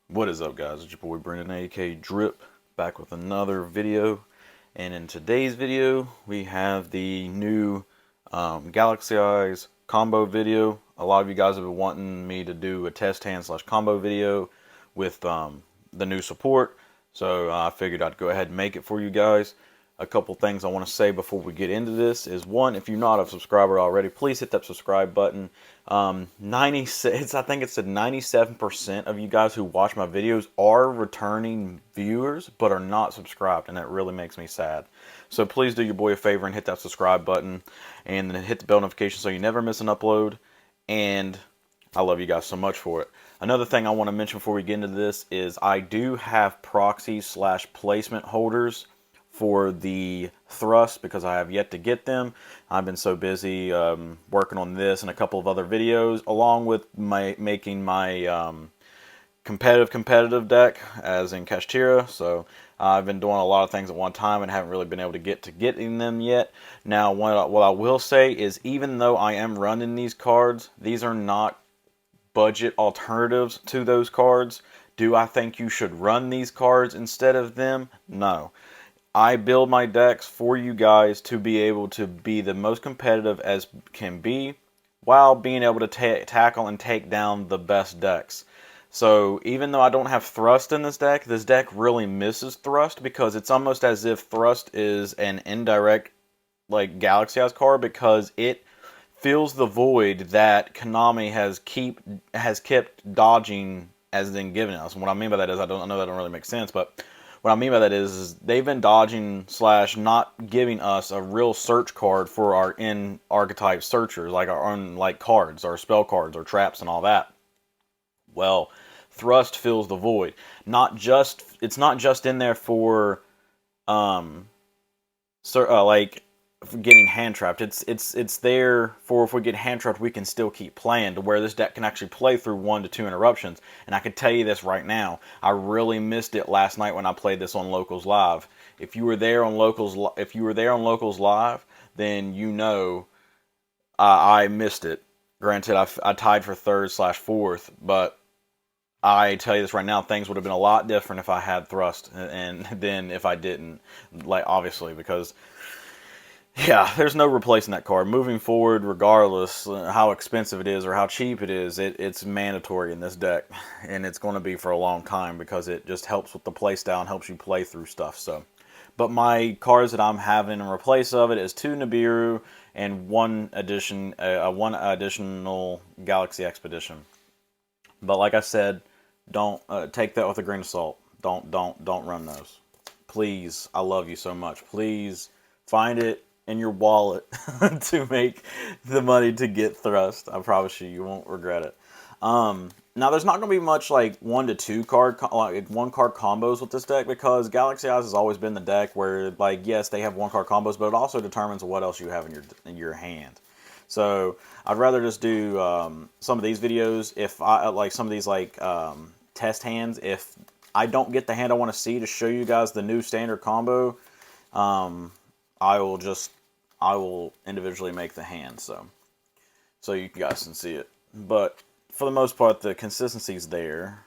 What is up, guys? It's your boy Brendan, aka Drip, back with another video. And in today's video, we have the new Galaxy Eyes combo video. A lot of you guys have been wanting me to do a test hand slash combo video with the new support, so I figured I'd go ahead and make it for you guys. A couple things I want to say before we get into this is, one, if you're not a subscriber already, please hit that subscribe button. 96, I think it's at 97% of you guys who watch my videos are returning viewers, but are not subscribed, and that really makes me sad. So please do your boy a favor and hit that subscribe button, and then hit the bell notification so you never miss an upload. And I love you guys so much for it. Another thing I want to mention before we get into this is I do have proxy slash placement holders for the thrust because I have yet to get them. I've been so busy working on this and a couple of other videos, along with making my competitive deck, as in Kashtira. So I've been doing a lot of things at one time and haven't really been able to get to getting them yet. Now, what I will say is, even though I am running these cards, these are not budget alternatives to those cards. Do I think you should run these cards instead of them? No. I build my decks for you guys to be able to be the most competitive as can be, while being able to tackle and take down the best decks. So even though I don't have thrust in this deck really misses thrust, because it's almost as if thrust is an indirect like Galaxy Eyes card, because it fills the void that Konami has kept dodging as then giving us. And what I mean by that is, I know that don't really make sense, but what I mean by that is they've been dodging slash not giving us a real search card for our in archetype searchers, like our own like cards, our spell cards, our traps, and all that. Well, thrust fills the void. It's not just in there for like for getting hand trapped. It's there for, if we get hand trapped, we can still keep playing, to where this deck can actually play through 1 to 2 interruptions. And I can tell you this right now, I really missed it last night when I played this on Locals Live. If you were there on Locals Live, then you know I missed it. Granted, I tied for 3rd slash 4th, but I tell you this right now, things would have been a lot different if I had thrust, and then if I didn't, like, obviously, because yeah, there's no replacing that card. Moving forward, regardless how expensive it is or how cheap it is, it's mandatory in this deck. And it's going to be for a long time, because it just helps with the playstyle and helps you play through stuff. So, but my cards that I'm having in replace of it is 2 Nibiru and one additional Galaxy Expedition. But like I said, don't take that with a grain of salt. Don't run those. Please, I love you so much. Please find it in your wallet to make the money to get thrust. I promise you, you won't regret it. Now, there's not going to be much like 1 to 2 card, like 1 card combos with this deck, because Galaxy Eyes has always been the deck where, like, yes, they have 1 card combos, but it also determines what else you have in your hand. So I'd rather just do some of these videos, if I like some of these like test hands. If I don't get the hand I want to see to show you guys the new standard combo, I will individually make the hand, so you guys can see it. But for the most part, the consistency's there.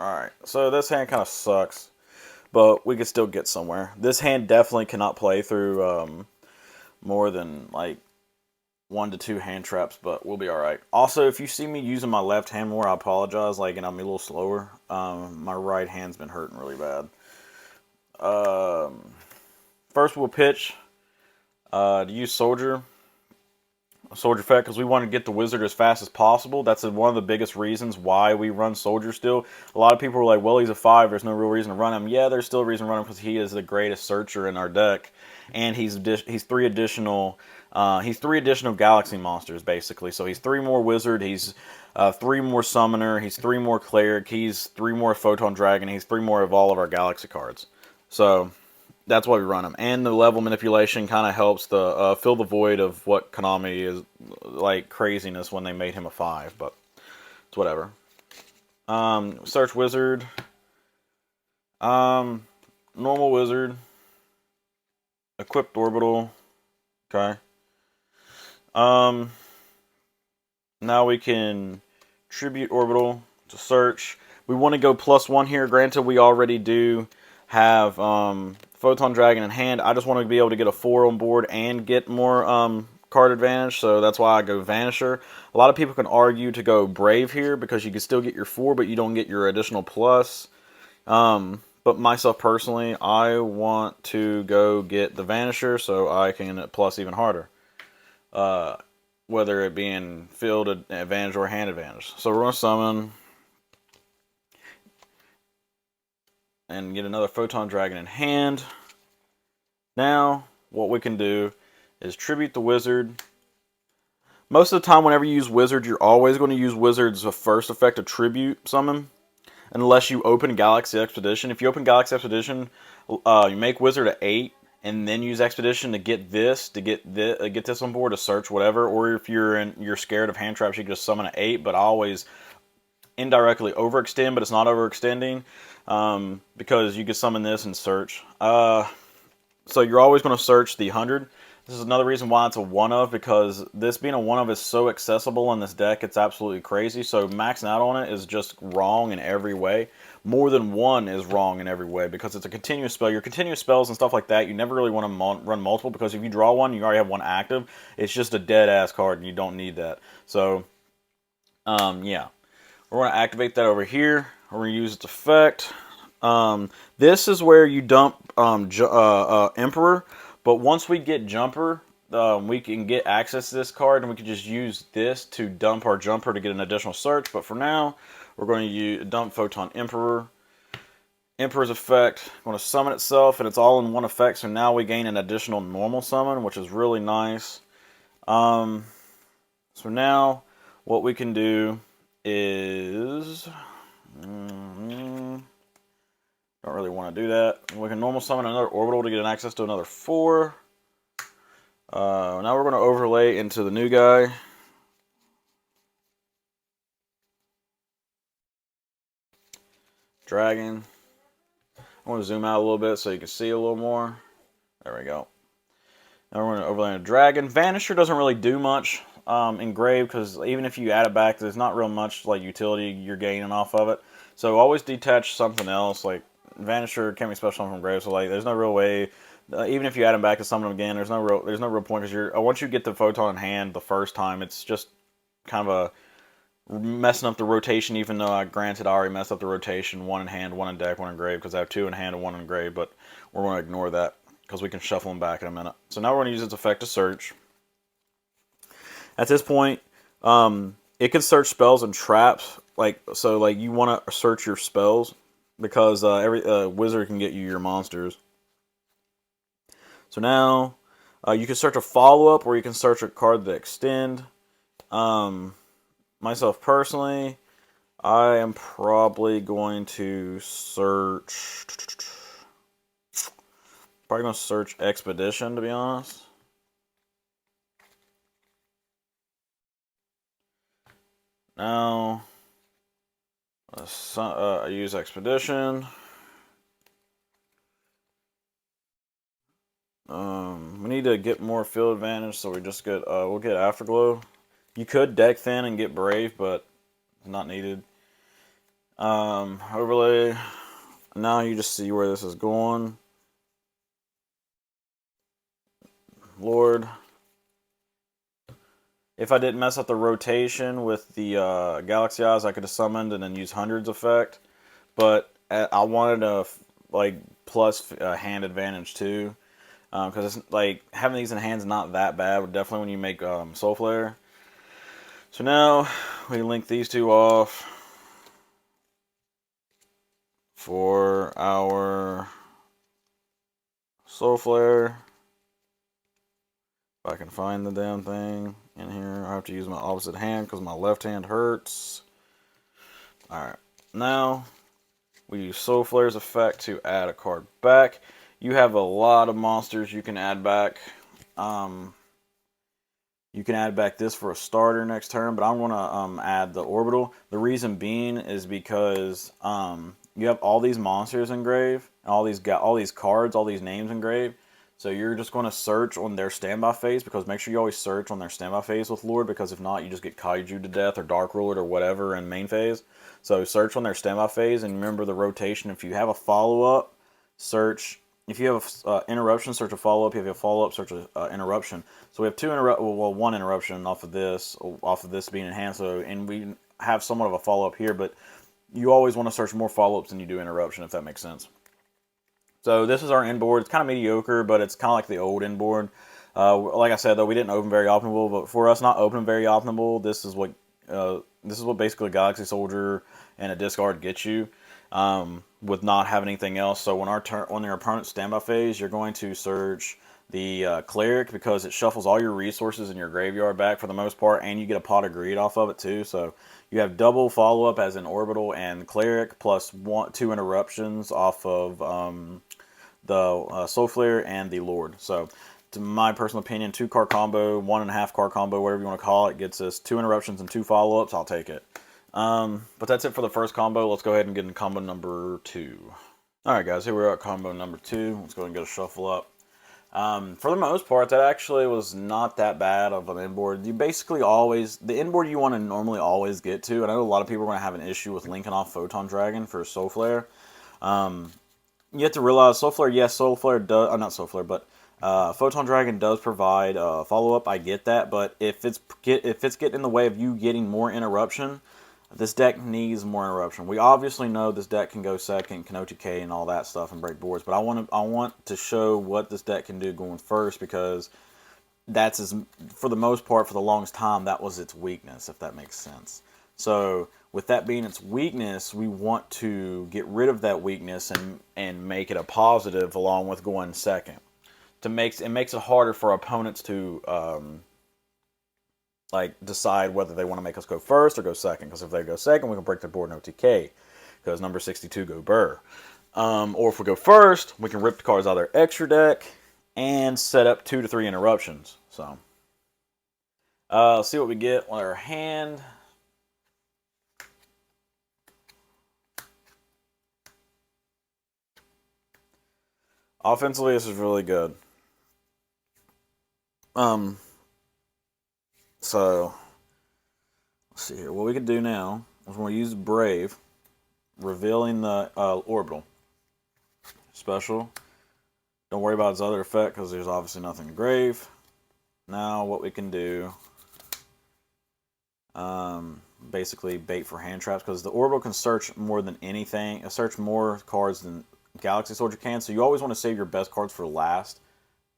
Alright, so this hand kind of sucks, but we could still get somewhere. This hand definitely cannot play through more than like 1 to 2 hand traps, but we'll be alright. Also, if you see me using my left hand more, I apologize, like, and I'm a little slower. My right hand's been hurting really bad. First we'll pitch to use Soldier effect, because we want to get the Wizard as fast as possible. That's one of the biggest reasons why we run Soldier still. A lot of people are like, well, he's a 5, there's no real reason to run him. Yeah, there's still a reason to run him, because he is the greatest searcher in our deck, and he's 3 additional Galaxy monsters, basically. So he's 3 more Wizard, he's 3 more Summoner, he's 3 more Cleric, he's 3 more Photon Dragon, he's 3 more of all of our Galaxy cards. So that's why we run them. And the level manipulation kind of helps to fill the void of what Konami is, like, craziness when they made him a 5, but it's whatever. Search Wizard. Normal Wizard. Equipped Orbital. Okay. now we can tribute orbital to search. We want to go +1 here. Granted, we already do have Photon Dragon in hand. I just want to be able to get a 4 on board and get more card advantage, so that's why I go Vanisher. A lot of people can argue to go Brave here because you can still get your 4, but you don't get your additional plus. But myself personally, I want to go get the Vanisher so I can plus even harder. Whether it be in field advantage or hand advantage. So we're going to summon and get another Photon Dragon in hand. Now, what we can do is tribute the Wizard. Most of the time, whenever you use Wizard, you're always going to use Wizard's first effect of tribute summon, unless you open Galaxy Expedition. If you open Galaxy Expedition, you make Wizard at 8, and then use Expedition to get this, get this on board to search whatever. Or if you're scared of hand traps, you can just summon at 8. But I always indirectly overextend, but it's not overextending because you can summon this and search. So you're always going to search the 100. This is another reason why it's a one-of, because this being a one-of is so accessible in this deck, it's absolutely crazy. So maxing out on it is just wrong in every way. More than one is wrong in every way because it's a continuous spell. Your continuous spells and stuff like that, you never really want to run multiple, because if you draw one, you already have one active. It's just a dead-ass card, and you don't need that. So, yeah. We're going to activate that over here. We're going to use its effect. This is where you dump Emperor. But once we get Jumper, we can get access to this card, and we can just use this to dump our Jumper to get an additional search. But for now, we're going to dump Photon Emperor. Emperor's effect, going to summon itself, and it's all in one effect. So now we gain an additional normal summon, which is really nice. So now what we can do is... don't really want to do that. We can normal summon another orbital to get an access to another 4. Now we're going to overlay into the new guy. Dragon. I want to zoom out a little bit so you can see a little more. There we go. Now we're going to overlay a dragon. Vanisher doesn't really do much in Grave, because even if you add it back, there's not real much like utility you're gaining off of it. So always detach something else. Like Vanisher can't be special from Grave, so like there's no real way. Even if you add him back to summon him again, there's no real point, because once you get the Photon in hand the first time, it's just kind of a messing up the rotation. Even though granted I already messed up the rotation, 1 in hand, 1 in deck, 1 in grave, because I have 2 in hand and 1 in grave. But we're going to ignore that because we can shuffle them back in a minute. So now we're going to use its effect to search. At this point, it can search spells and traps. So you want to search your spells, because every wizard can get you your monsters. So now you can search a follow-up, or you can search a card that extend. Myself personally, I am probably going to search... Probably going to search Expedition, to be honest. Now, I use Expedition. We need to get more field advantage, so we just get we'll get Afterglow. You could deck thin and get Brave, but not needed. Overlay. Now you just see where this is going. Lord. If I didn't mess up the rotation with the Galaxy Eyes, I could have summoned and then used Hundreds effect. But I wanted a plus hand advantage too, because it's like having these in hand's not that bad. But definitely when you make Soul Flare. So now we link these two off for our Soul Flare. If I can find the damn thing in here, I have to use my opposite hand because my left hand hurts. Alright, now we use Soul Flare's effect to add a card back. You have a lot of monsters you can add back. You can add back this for a starter next turn, but I'm going to add the orbital. The reason being is because you have all these monsters engraved, and all these cards, all these names engraved. So you're just going to search on their standby phase, because make sure you always search on their standby phase with Lord, because if not, you just get Kaiju to death or Dark Lord or whatever in main phase. So search on their standby phase, and remember the rotation. If you have a follow-up, search. If you have interruption, search a follow-up. If you have a follow-up, search an interruption. So we have one interruption off of this being enhanced. So, and we have somewhat of a follow-up here, but you always want to search more follow-ups than you do interruption, if that makes sense. So this is our inboard. It's kind of mediocre, but it's kind of like the old inboard. Like I said, though, we didn't open very optimal, but for us not opening very optimal, this is what basically a Galaxy Soldier and a discard gets you, with not having anything else. So when your opponent's standby phase, you're going to search the Cleric, because it shuffles all your resources in your graveyard back for the most part, and you get a Pot of Greed off of it too. So you have double follow-up as in Orbital and Cleric, plus 2 interruptions off of the Soul Flare and the Lord. So, to my personal opinion, 2-card combo, 1.5 card combo, whatever you want to call it, gets us 2 interruptions and 2 follow-ups. I'll take it. But that's it for the first combo. Let's go ahead and get into combo number 2. Alright guys, here we are at combo number 2. Let's go ahead and get a shuffle up. For the most part, that actually was not that bad of an inboard. You basically always, the inboard you want to normally always get to, and I know a lot of people are going to have an issue with linking off Photon Dragon for Soul Flare. You have to realize Soul Flare, yes, Soul Flare does, not Soul Flare, but Photon Dragon does provide follow-up. I get that, but if it's getting in the way of you getting more interruption, this deck needs more interruption. We obviously know this deck can go second, can OTK and all that stuff and break boards, but I want to show what this deck can do going first, because that's for the most part, for the longest time, that was its weakness, if that makes sense. So with that being its weakness, we want to get rid of that weakness and make it a positive, along with going second. It makes it harder for opponents to like decide whether they want to make us go first or go second. Because if they go second, we can break the board in OTK, because number 62 go burr. Or if we go first, we can rip the cards out of their extra deck and set up 2 to 3 interruptions. So let's see what we get on our hand. Offensively, this is really good. So let's see here. What we could do now is we're going to use Brave, revealing the Orbital. Special. Don't worry about its other effect, because there's obviously nothing to Grave. Now what we can do, basically bait for hand traps, because the Orbital can search more than anything, search more cards than Galaxy Soldier can, so you always want to save your best cards for last,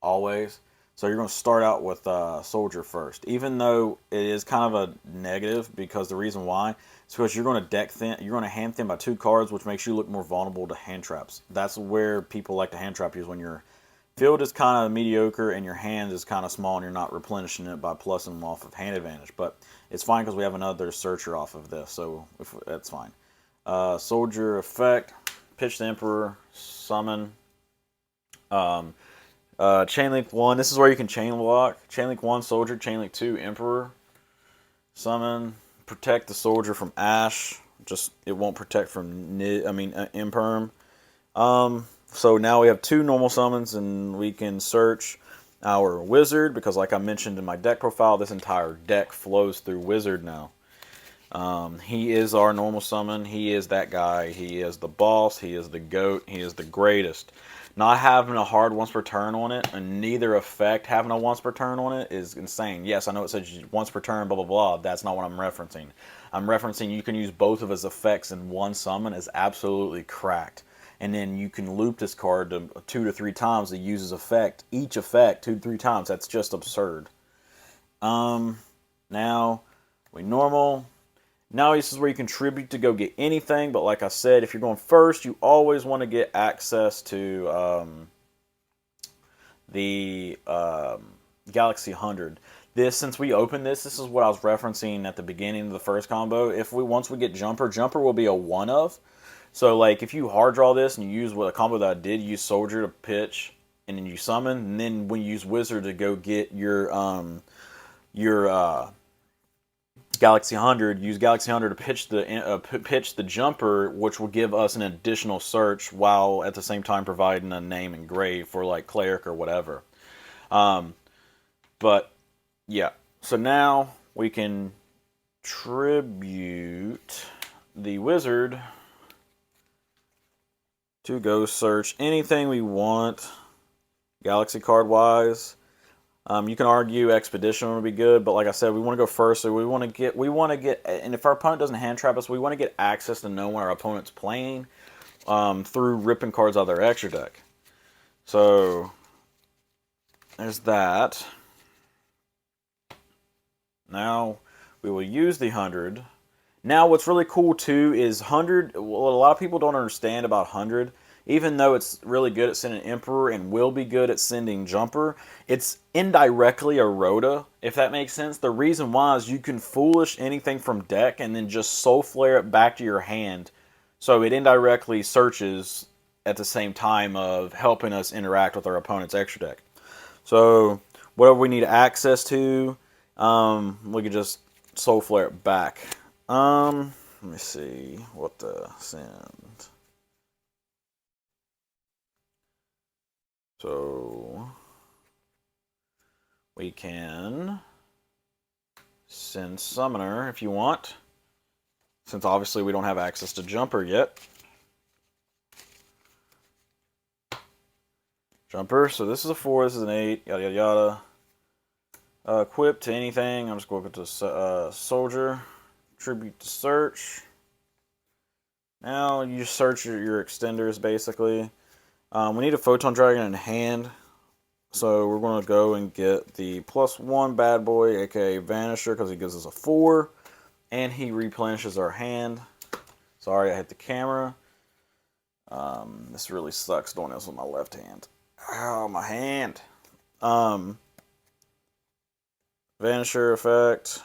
always. So you're going to start out with Soldier first, even though it is kind of a negative, because the reason why is because you're going to deck thin, you're going to hand thin by 2 cards, which makes you look more vulnerable to hand traps. That's where people like to hand trap you, is when your field is kind of mediocre and your hand is kind of small and you're not replenishing it by plussing them off of hand advantage. But it's fine because we have another searcher off of this, so that's fine. Soldier effect, pitch the Emperor, summon. Chain Link 1, this is where you can chain block. Chain Link 1, Soldier. Chain Link 2, Emperor. Summon. Protect the Soldier from Ash. Just, it won't protect from Imperm. So now we have 2 normal summons, and we can search our Wizard, because like I mentioned in my deck profile, this entire deck flows through Wizard now. He is our normal summon. He is that guy. He is the boss. He is the GOAT. He is the greatest. Not having a hard once per turn on it, and neither effect having a once per turn on it, is insane. Yes, I know it says once per turn, blah, blah, blah. That's not what I'm referencing. I'm referencing you can use both of his effects in one summon is absolutely cracked. And then you can loop this card to 2 to 3 times to use his effect. Each effect 2 to 3 times. That's just absurd. Now, we normal. Now this is where you contribute to go get anything, but like I said, if you're going first, you always want to get access to the Galaxy 100. Since we opened this is what I was referencing at the beginning of the first combo. Once we get Jumper will be a one of. So like if you hard draw this and you use a combo that I did, use Soldier to pitch, and then you summon, and then when you use Wizard to go get your Galaxy 100, use Galaxy 100 to pitch the jumper, which will give us an additional search while at the same time providing a name and grave for like cleric or whatever. But yeah, so now we can tribute the wizard to go search anything we want, Galaxy card wise. You can argue Expedition would be good, but like I said, we want to go first. So we want to get, and if our opponent doesn't hand trap us, we want to get access to know when our opponent's playing through ripping cards out of their extra deck. So there's that. Now we will use the 100. Now what's really cool too is 100, what a lot of people don't understand about 100, even though it's really good at sending Emperor and will be good at sending Jumper, it's indirectly a Rhoda, if that makes sense. The reason why is you can Foolish anything from deck and then just Soul Flare it back to your hand. So it indirectly searches at the same time of helping us interact with our opponent's extra deck. So whatever we need access to, we could just Soul Flare it back. Let me see what to send. So we can send Summoner if you want, since obviously we don't have access to Jumper yet. Jumper, so this is a 4, this is an 8, yada yada yada. Equip to anything, I'm just going to go to Soldier. Tribute to search. Now you search your extenders basically. We need a Photon Dragon in hand, so we're going to go and get the +1 bad boy, aka Vanisher, because he gives us a 4, and he replenishes our hand. Sorry, I hit the camera. This really sucks doing this with my left hand. Ow, my hand. Vanisher effect.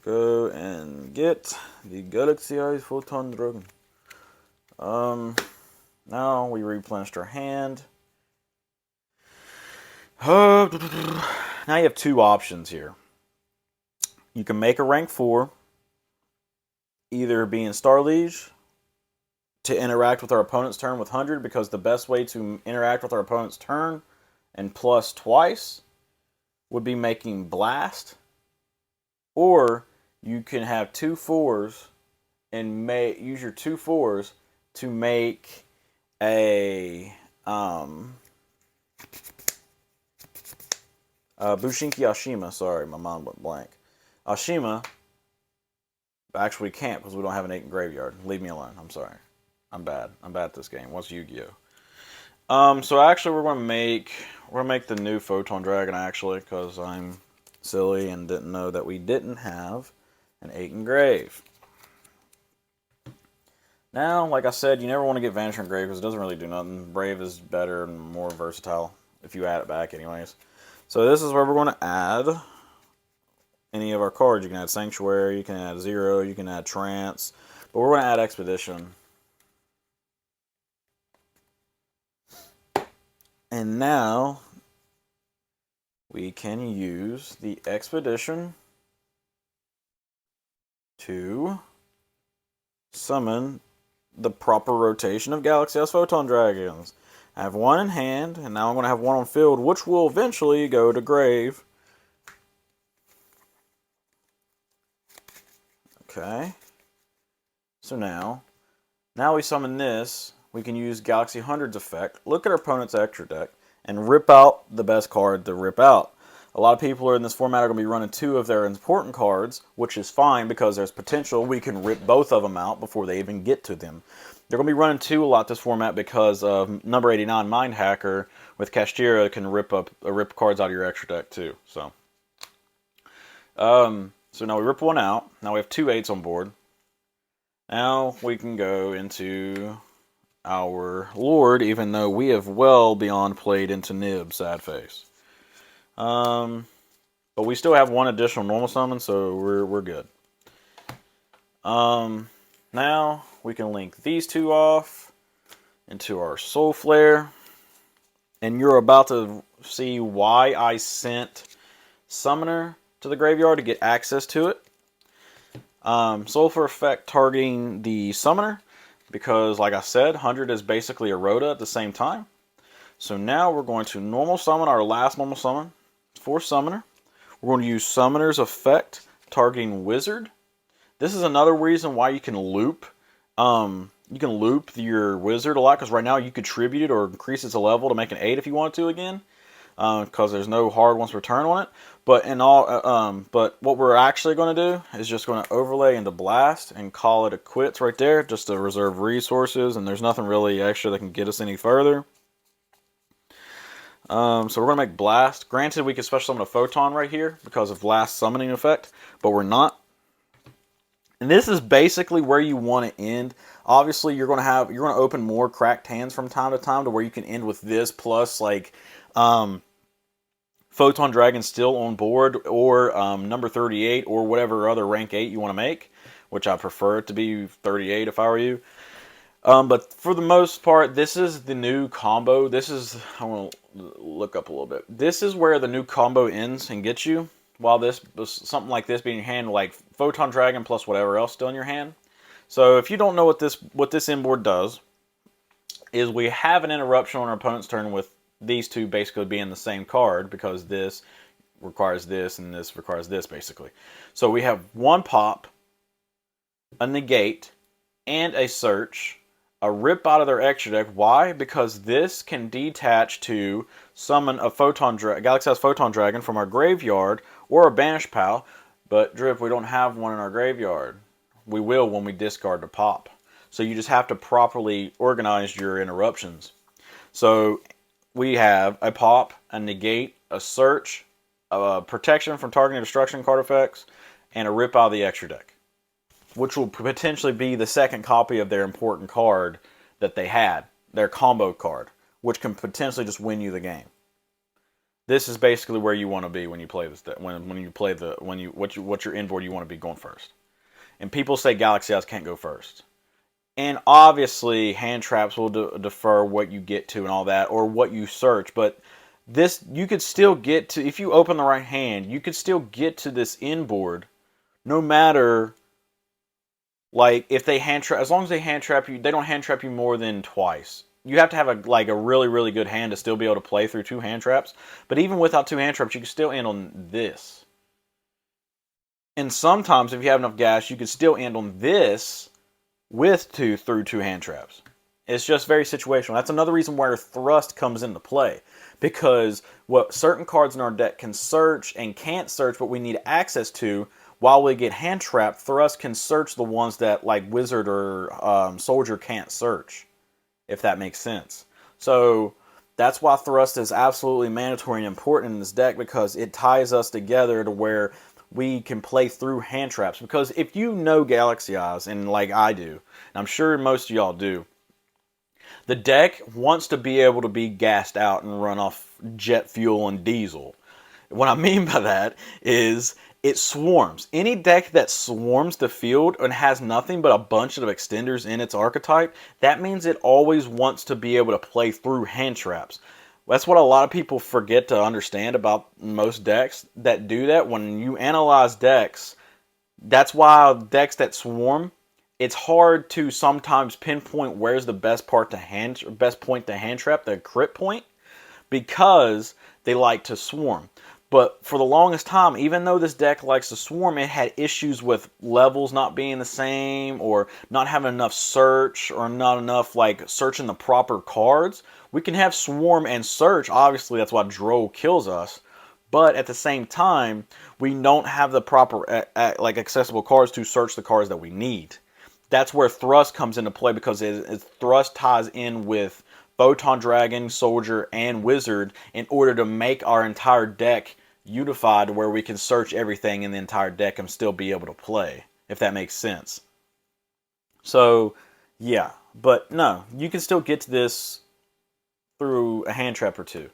Go and get the GALAXY-EYES Photon Dragon. Now we replenished our hand. Now you have two options here. You can make a rank 4, either being Star Liege to interact with our opponent's turn with 100, because the best way to interact with our opponent's turn and plus twice would be making Blast, or you can have 2 4s and use your 2 4s to make a Bushinki Ashima. Sorry, my mind went blank. Ashima, actually can't because we don't have an 8 in graveyard. Leave me alone. I'm sorry. I'm bad. I'm bad at this game. What's Yu-Gi-Oh? So actually we're gonna make the new Photon Dragon actually, because I'm silly and didn't know that we didn't have an 8 engrave. Now, like I said, you never want to get Vanisher engrave because it doesn't really do nothing. Brave is better and more versatile if you add it back anyways. So this is where we're going to add any of our cards. You can add Sanctuary, you can add Zero, you can add Trance, but we're going to add Expedition. And now we can use the Expedition to summon the proper rotation of GALAXY-EYES Photon Dragons. I have 1 in hand, and now I'm going to have 1 on field, which will eventually go to grave. Okay. So now we summon this. We can use Galaxy 100's effect, look at our opponent's extra deck, and rip out the best card to rip out. A lot of people are in this format are going to be running 2 of their important cards, which is fine because there's potential we can rip both of them out before they even get to them. They're going to be running 2 a lot this format because of number 89 Mind Hacker with Kashtira can rip cards out of your extra deck too. So now we rip 1 out. Now we have 2 8s on board. Now we can go into our Lord, even though we have well beyond played into Nib, sad face. But we still have 1 additional normal summon, so we're good. Now we can link these 2 off into our Soul Flare, and you're about to see why I sent Summoner to the graveyard to get access to it. Sulfur effect targeting the Summoner, because like I said, 100 is basically a Rhoda at the same time. So now we're going to normal summon our last normal summon for Summoner. We're going to use Summoner's effect targeting Wizard. This is another reason why you can loop. Your Wizard a lot, because right now you could tribute it or increase its level to make an 8 if you want to again, because there's no hard once return on it. But but what we're actually going to do is just going to overlay into Blast and call it a quits right there, just to reserve resources, and there's nothing really extra that can get us any further. So we're going to make Blast. Granted, we could special summon a Photon right here because of Blast summoning effect, but we're not. And this is basically where you want to end. Obviously, you're going to open more cracked hands from time to time to where you can end with this plus like Photon Dragon still on board, or number 38, or whatever other rank 8 you want to make, which I prefer it to be 38 if I were you. But for the most part, this is the new combo. I want to look up a little bit. This is where the new combo ends and gets you. While this was something like this being in your hand, like Photon Dragon plus whatever else still in your hand. So if you don't know what this inboard does, is we have an interruption on our opponent's turn with these two basically being the same card, because this requires this and this requires this basically. So we have one pop, a negate, and a search, a rip out of their extra deck. Why? Because this can detach to summon a Galaxy-Eyes Photon Dragon from our graveyard, or a Banish Pal. But Drip, we don't have one in our graveyard. We will when we discard the pop. So you just have to properly organize your interruptions. So we have a pop, a negate, a search, a protection from targeting destruction card effects, and a rip out of the extra deck, which will potentially be the second copy of their important card that they had, their combo card, which can potentially just win you the game. This is basically where you want to be when you play this. What's your inboard you want to be going first. And people say Galaxy-Eyes can't go first. And obviously, hand traps will defer what you get to and all that, or what you search. But this, you could still get to, if you open the right hand, you could still get to this inboard, no matter, like, if they hand trap, as long as they hand trap you, they don't hand trap you more than twice. You have to have a really, really good hand to still be able to play through 2 hand traps. But even without 2 hand traps, you can still end on this. And sometimes, if you have enough gas, you can still end on this with through 2 hand traps. It's just very situational. That's another reason why Thrust comes into play. Because what certain cards in our deck can search and can't search, but we need access to, while we get hand trapped, Thrust can search the ones that, like, Wizard or Soldier can't search, if that makes sense. So that's why Thrust is absolutely mandatory and important in this deck, because it ties us together to where we can play through hand traps. Because if you know Galaxy-Eyes, and like I do, and I'm sure most of y'all do, the deck wants to be able to be gassed out and run off jet fuel and diesel. What I mean by that is it swarms. Any deck that swarms the field and has nothing but a bunch of extenders in its archetype, that means it always wants to be able to play through hand traps. That's what a lot of people forget to understand about most decks that do that. When you analyze decks, that's why decks that swarm, it's hard to sometimes pinpoint where's the best point to hand trap, the crit point, because they like to swarm. But for the longest time, even though this deck likes to swarm, it had issues with levels not being the same, or not having enough search, or not enough, like, searching the proper cards. We can have swarm and search. Obviously, that's why Droll kills us. But at the same time, we don't have the proper, accessible cards to search the cards that we need. That's where Thrust comes into play, because Thrust ties in with Photon Dragon, Soldier, and Wizard in order to make our entire deck unified, where we can search everything in the entire deck and still be able to play, if that makes sense. So, yeah. But no, you can still get to this through a hand trap or 2.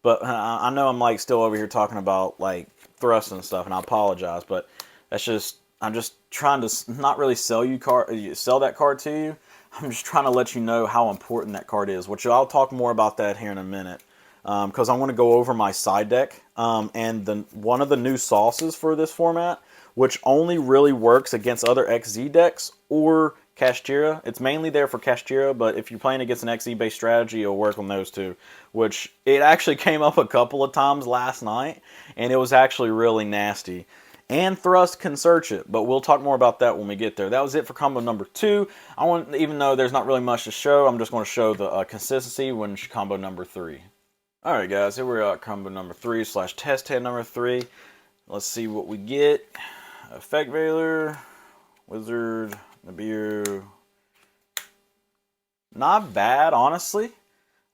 But I know I'm, like, still over here talking about, like, Thrust and stuff, and I apologize, but that's just, I'm just trying to not really sell that card to you. I'm just trying to let you know how important that card is, which I'll talk more about that here in a minute. because I want to go over my side deck. And one of the new sauces for this format, which only really works against other XZ decks or Kashtira. It's mainly there for Kashtira, but if you're playing against an XZ-based strategy, it'll work on those too. Which, it actually came up a couple of times last night, and it was actually really nasty. And Thrust can search it, but we'll talk more about that when we get there. That was it for combo number 2. Even though there's not really much to show, I'm just going to show the consistency when combo number 3. Alright guys, here we're at combo number 3 / test head number 3. Let's see what we get. Effect Veiler, Wizard, Nibiru. Not bad, honestly.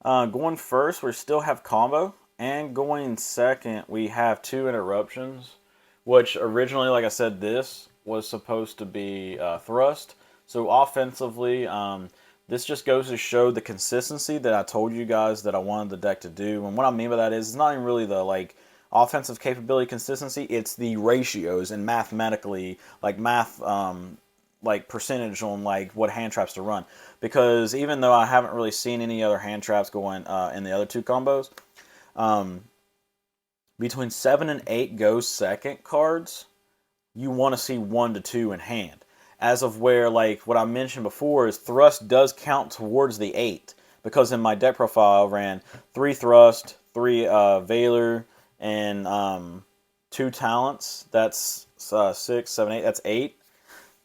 Going first, we still have combo. And going second, we have 2 interruptions. Which originally, like I said, this was supposed to be Thrust. So offensively, this just goes to show the consistency that I told you guys that I wanted the deck to do. And what I mean by that is, it's not even really the offensive capability consistency, it's the ratios and mathematically, percentage on what hand traps to run. Because even though I haven't really seen any other hand traps going in the other 2 combos, between 7 and 8 go second cards, you want to see 1 to 2 in hand. As of where, what I mentioned before, is Thrust does count towards the 8. Because in my deck profile, I ran 3 Thrust, 3 Veiler, and 2 Talents. That's 6, 7, 8. That's 8,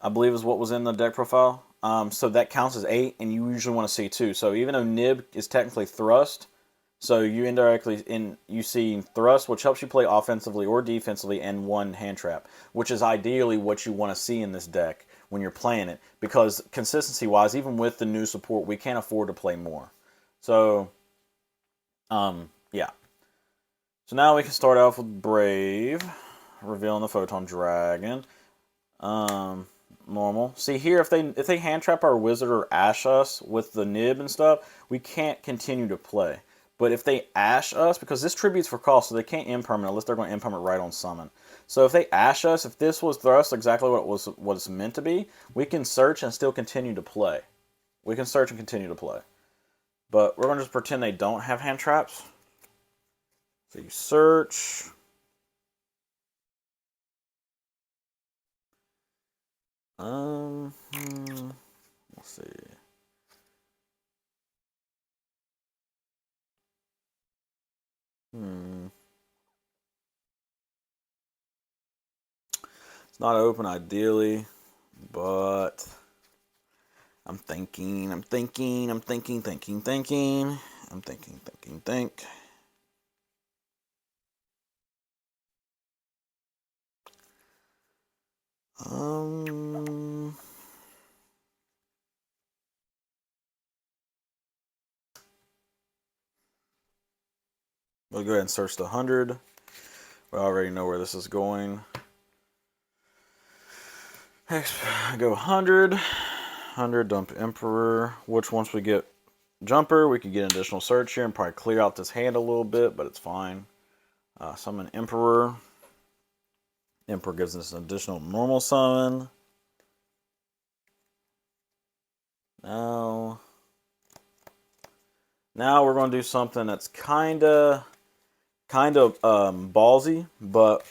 I believe is what was in the deck profile. So that counts as 8, and you usually want to see 2. So even though Nib is technically Thrust, so you indirectly you see Thrust, which helps you play offensively or defensively, and 1 hand trap, which is ideally what you want to see in this deck when you're playing it. Because consistency-wise, even with the new support, we can't afford to play more. So, yeah. So now we can start off with Brave, revealing the Photon Dragon. Normal. See here, if they hand trap our Wizard or Ash us with the Nib and stuff, we can't continue to play. But if they Ash us, because this tributes for cost, so they can't impermanent unless they're going to impermanent right on summon. So if they Ash us, if this was Thrust exactly what it's meant to be, we can search and still continue to play. We can search and continue to play. But we're going to just pretend they don't have hand traps. So you search. Let's see. It's not open ideally, but I'm thinking. We'll go ahead and search the 100. We already know where this is going. Next, go 100. 100, dump Emperor, which once we get Jumper, we can get an additional search here and probably clear out this hand a little bit, but it's fine. Summon Emperor. Emperor gives us an additional normal summon. Now we're going to do something that's kind of ballsy, but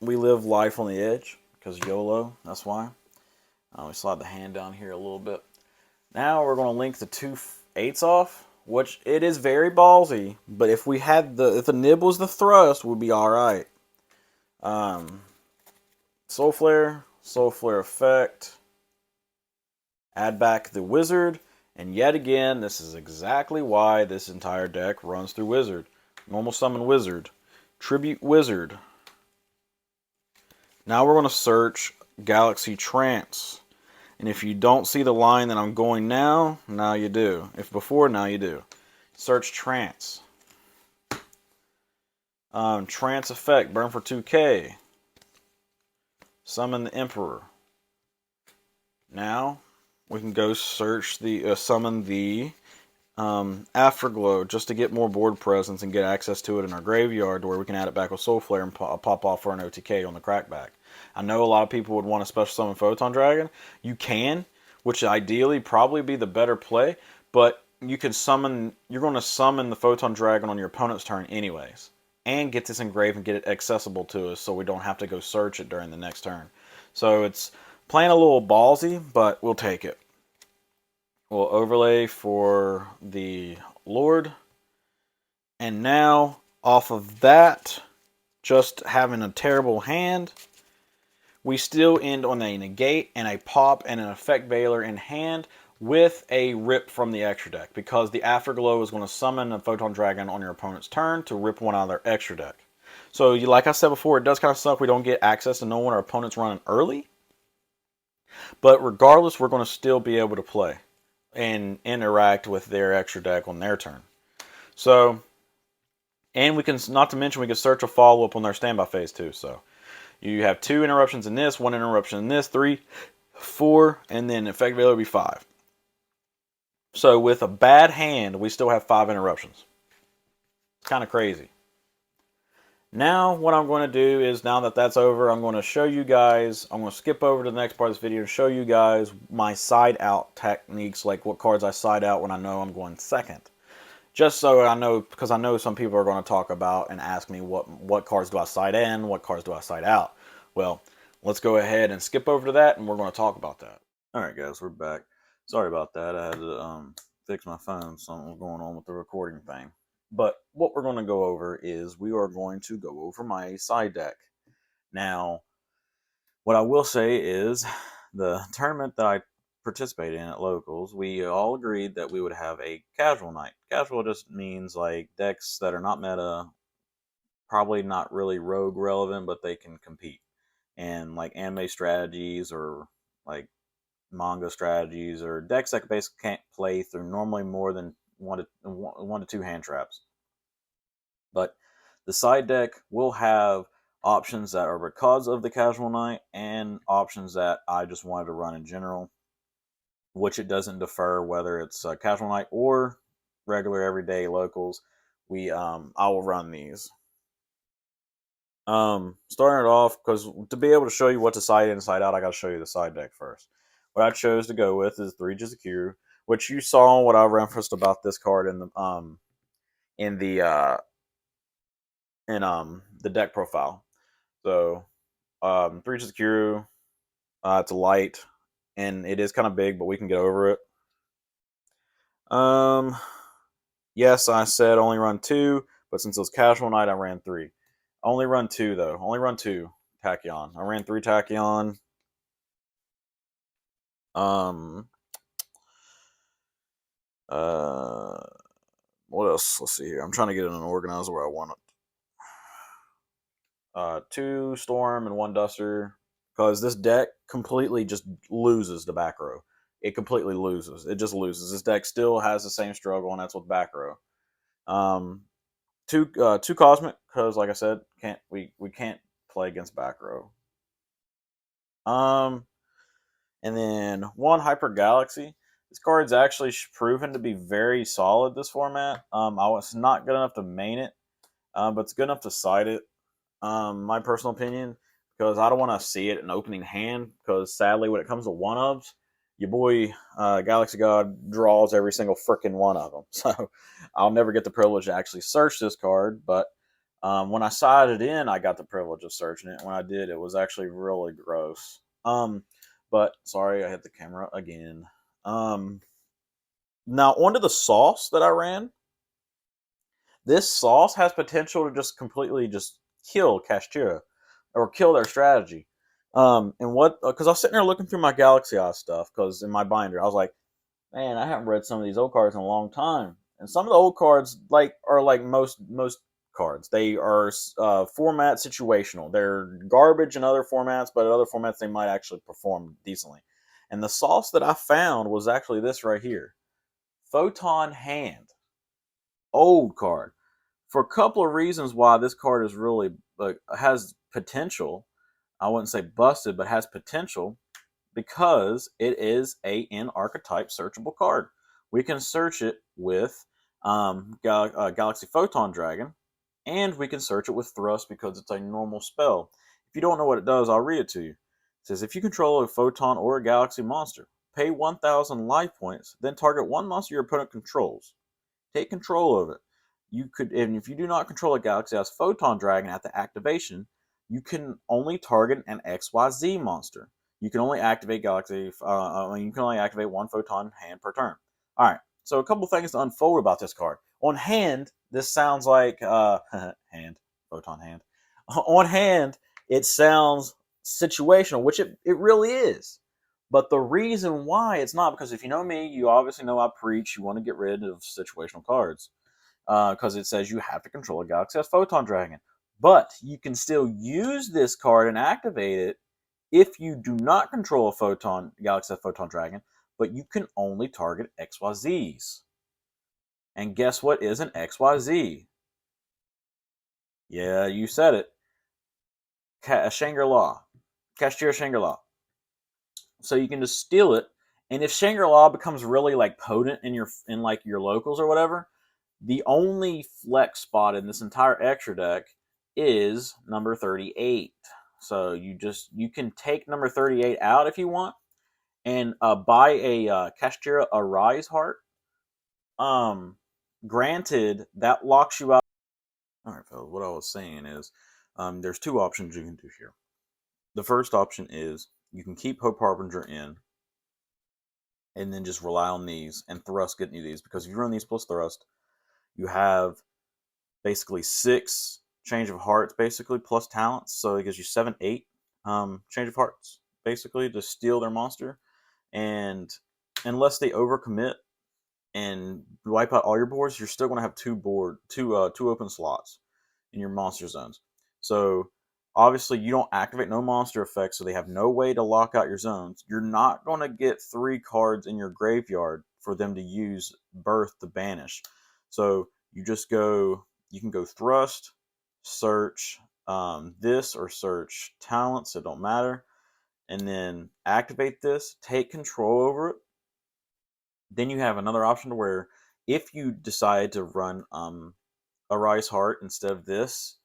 we live life on the edge because YOLO. That's why. We slide the hand down here a little bit. Now we're going to link the 2 8s off, which it is very ballsy. But if we had if the Nib was the Thrust, we'd be all right. Soul Flare effect. Add back the Wizard, and yet again, this is exactly why this entire deck runs through Wizard. Normal summon Wizard. Tribute Wizard. Now we're going to search Galaxy Trance. And if you don't see the line that I'm going now you do. If before, now you do. Search Trance. Trance effect, burn for 2k. Summon the Emperor. Now we can go search the summon the Afterglow just to get more board presence and get access to it in our graveyard, to where we can add it back with Soul Flare and pop off for an OTK on the crackback. I know a lot of people would want to special summon Photon Dragon. You can, which ideally probably be the better play, but you can summon. You're going to summon the Photon Dragon on your opponent's turn, anyways, and get this engraved and get it accessible to us, so we don't have to go search it during the next turn. So it's playing a little ballsy, but we'll take it. We'll overlay for the Lord, and now off of that, just having a terrible hand, we still end on a negate and a pop and an effect veiler in hand with a rip from the extra deck, because the Afterglow is going to summon a Photon Dragon on your opponent's turn to rip one out of their extra deck. So like I said before, it does kind of suck we don't get access to know when our opponent's running early, but regardless, we're going to still be able to play and interact with their extra deck on their turn. So, and we can, not to mention, we can search a follow-up on their standby phase too. So you have 2 interruptions in this, 1 interruption in this, 3, 4, and then effect veiler will be 5. So with a bad hand, we still have 5 interruptions. It's kind of crazy. Now what I'm going to do is, now that that's over, I'm going to show you guys, I'm going to skip over to the next part of this video and show you guys my side out techniques, like what cards I side out when I know I'm going second. Just so I know, because I know some people are going to talk about and ask me what cards do I side in, what cards do I side out. Well, let's go ahead and skip over to that, and we're going to talk about that. Alright guys, we're back. Sorry about that. I had to fix my phone. Something was going on with the recording thing. But what we're going to go over is, we are going to go over my side deck. Now, what I will say is, the tournament that I participated in at locals, we all agreed that we would have a casual night. Casual just means like decks that are not meta, probably not really rogue relevant, but they can compete. And like anime strategies, or like manga strategies, or decks that basically can't play through normally more than one to two hand traps. But the side deck will have options that are because of the casual night, and options that I just wanted to run in general, which it doesn't defer whether it's a casual night or regular everyday locals. I will run these. Starting it off, because to be able to show you what to side in and side out, I got to show you the side deck first. What I chose to go with is 3 Jizakuru, which you saw what I referenced about this card in the deck profile. So 3 Jizakuru, it's a light, and it is kind of big, but we can get over it. Yes, I said only run 2, but since it was casual night, I ran 3. Only run 2 though. Only run 2 Tachyon. I ran 3 Tachyon. What else? Let's see here. I'm trying to get it in an organizer where I want it. 2 Storm and 1 Duster, because this deck completely just loses the back row. It completely loses. It just loses. This deck still has the same struggle, and that's with back row. 2 Cosmic, because like I said, we can't play against back row. And then 1 Hyper Galaxy. This card's actually proven to be very solid this format. I was not good enough to main it, but it's good enough to side it. My personal opinion, because I don't want to see it in opening hand, because sadly when it comes to one-ofs, your boy Galaxy God draws every single freaking one of them. So I'll never get the privilege to actually search this card, but when I sided in, I got the privilege of searching it. When I did, it was actually really gross. But sorry, I hit the camera again. Now onto the sauce that I ran. This sauce has potential to just completely just kill Kashtira, or kill their strategy. And what? Because I was sitting there looking through my GALAXY-EYES stuff, because in my binder I was like, man, I haven't read some of these old cards in a long time. And some of the old cards are like most cards. They are format situational. They're garbage in other formats, but in other formats they might actually perform decently. And the sauce that I found was actually this right here. Photon Hand. Old card. For a couple of reasons why this card is really has potential. I wouldn't say busted, but has potential, because it is a in-archetype searchable card. We can search it with Galaxy Photon Dragon, and we can search it with Thrust, because it's a normal spell. If you don't know what it does, I'll read it to you. It says, if you control a Photon or a Galaxy monster, Pay 1,000 life points, then target one monster your opponent controls. Take control of it. You could, and if you do not control a Galaxy-Eyes Photon Dragon at the activation, you can only target an XYZ monster. You can only activate you can only activate one Photon hand per turn. All right. So a couple things to unfold about this card. On hand, this sounds like hand, Photon hand. On hand, it sounds situational, which it really is. But the reason why it's not, because if you know me, you obviously know I preach you want to get rid of situational cards. Because it says you have to control a Galaxy-Eyes Photon Dragon. But you can still use this card and activate it if you do not control a Galaxy-Eyes Photon Dragon, but you can only target XYZs. And guess what is an XYZ? Yeah, you said it. Shangri-La. Cashier Shangri-La. So you can just steal it, and if Shangri-La becomes really like potent in your locals or whatever, the only flex spot in this entire extra deck is number 38. So you can take number 38 out if you want, and buy a a Rise Heart. Granted, that locks you out. All right, fellas, what I was saying is, there's two options you can do here. The first option is you can keep Hope Harbinger in, and then just rely on these and Thrust getting you these, because if you run these plus Thrust, you have basically 6 change of hearts basically plus talents, so it gives you 7, 8 change of hearts basically to steal their monster. And unless they overcommit and wipe out all your boards, you're still going to have two open slots in your monster zones. So obviously you don't activate no monster effects, so they have no way to lock out your zones. You're not going to get 3 cards in your graveyard for them to use Birth to banish. So you can go Thrust, search this, or search talents, it don't matter, and then activate this, take control over it. Then you have another option to where if you decide to run a Rise Heart instead of this,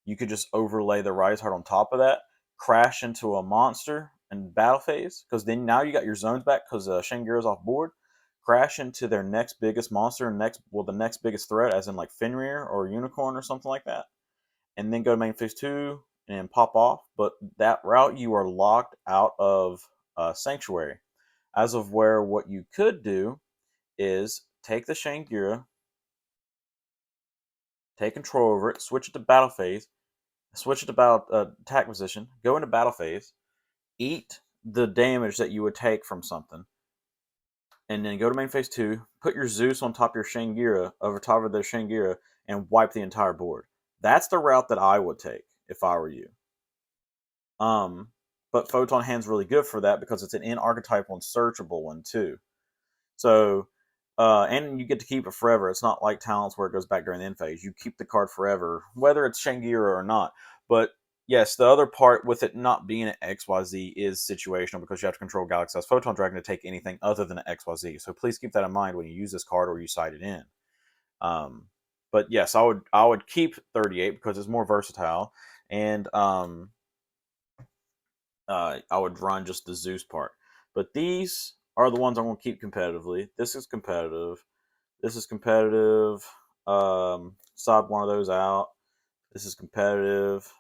you could just overlay the Rise Heart on top of that, crash into a monster in battle phase, because then now you got your zones back because Shangira's off board. Crash into their next biggest monster, the next biggest threat, as in like Fenrir or Unicorn or something like that, and then go to main phase 2 and pop off. But that route, you are locked out of Sanctuary. As of where what you could do is take the Shangira, take control over it, switch it to battle phase, switch it to attack position, go into battle phase, eat the damage that you would take from something, and then go to main phase 2, put your Zeus on top of your Shangira, over top of their Shangira, and wipe the entire board. That's the route that I would take if I were you. But Photon Hand's really good for that because it's an in-archetypal and searchable one too. So, and you get to keep it forever. It's not like Talents where it goes back during the end phase. You keep the card forever, whether it's Shangira or not. But yes, the other part with it not being an XYZ is situational, because you have to control Galaxy-Eyes Photon Dragon to take anything other than an XYZ. So please keep that in mind when you use this card or you side it in. But yes, I would keep 38 because it's more versatile, and I would run just the Zeus part. But these are the ones I'm going to keep competitively. This is competitive. This is competitive. Side one of those out. This is competitive.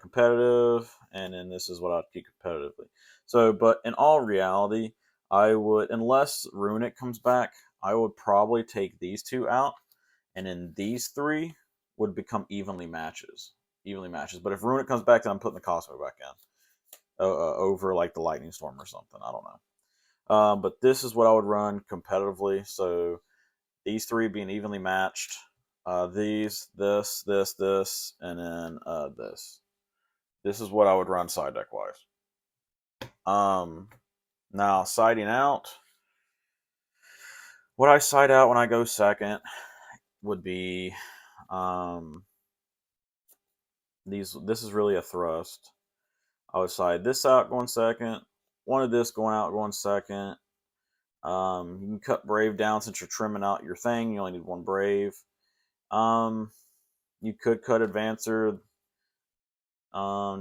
Competitive. And then this is what I'd keep competitively. So, but in all reality, I would, unless Runic comes back, I would probably take these 2 out. And then these 3 would become evenly matches. But if Runic comes back, then I'm putting the Cosmo back in. Over like the Lightning Storm or something. I don't know. But this is what I would run competitively. So these 3 being evenly matched. These, this, and then this. This is what I would run side deck wise. Now siding out. What I side out when I go second would be these. This is really a Thrust. I would side this out going second. One of this going out going second. You can cut Brave down since you're trimming out your thing. You only need 1 Brave. You could cut Advancer.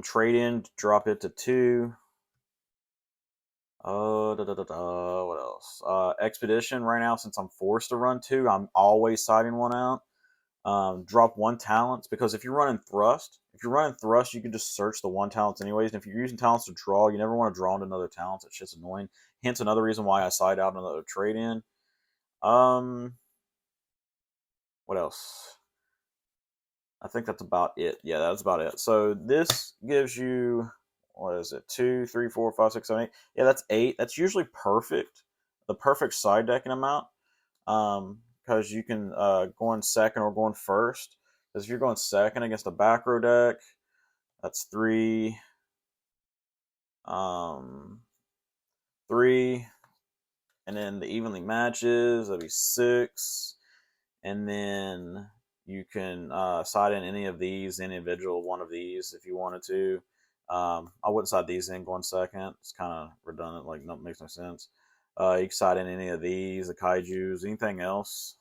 Trade in, drop it to 2. What else? Expedition right now, since I'm forced to run two, I'm always siding one out. Drop one talents, because if you're running thrust, you can just search the one talents anyways. And if you're using talents to draw, you never want to draw into another talents. It's just annoying. Hence another reason why I side out another trade in. Um, what else? I think that's about it. Yeah, that's about it. So this gives you, what is it? 2, 3, 4, 5, 6, 7, 8. Yeah, that's 8. That's usually perfect. The perfect side decking amount. Because you can go in second or go in first. Because if you're going second against a back row deck, that's 3. 3. And then the evenly matches, that'd be 6. And then you can side in any of these, any individual one of these if you wanted to. I wouldn't side these in going second. It's kind of redundant, like no, makes no sense. You can side in any of these, the kaijus, anything else,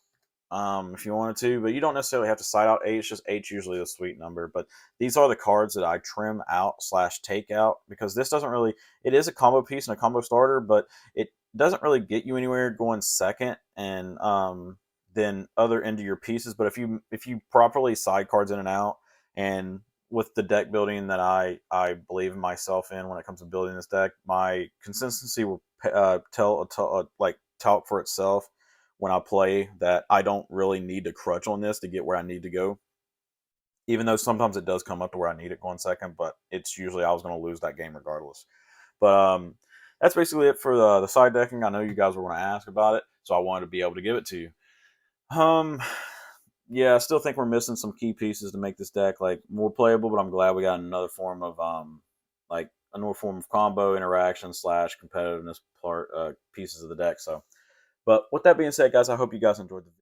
if you wanted to, but you don't necessarily have to side out 8. It's just 8's usually the sweet number. But these are the cards that I trim out / take out, because this doesn't really, it is a combo piece and a combo starter, but it doesn't really get you anywhere going second and then other into your pieces. But if you properly side cards in and out, and with the deck building that I believe in myself in when it comes to building this deck, my consistency will talk for itself when I play, that I don't really need to crutch on this to get where I need to go. Even though sometimes it does come up to where I need it going second, but it's usually I was going to lose that game regardless. But that's basically it for the side decking. I know you guys were going to ask about it, so I wanted to be able to give it to you. Yeah, I still think we're missing some key pieces to make this deck like more playable, but I'm glad we got another form of like another form of combo interaction / competitiveness part pieces of the deck. So, but with that being said, guys, I hope you guys enjoyed the video.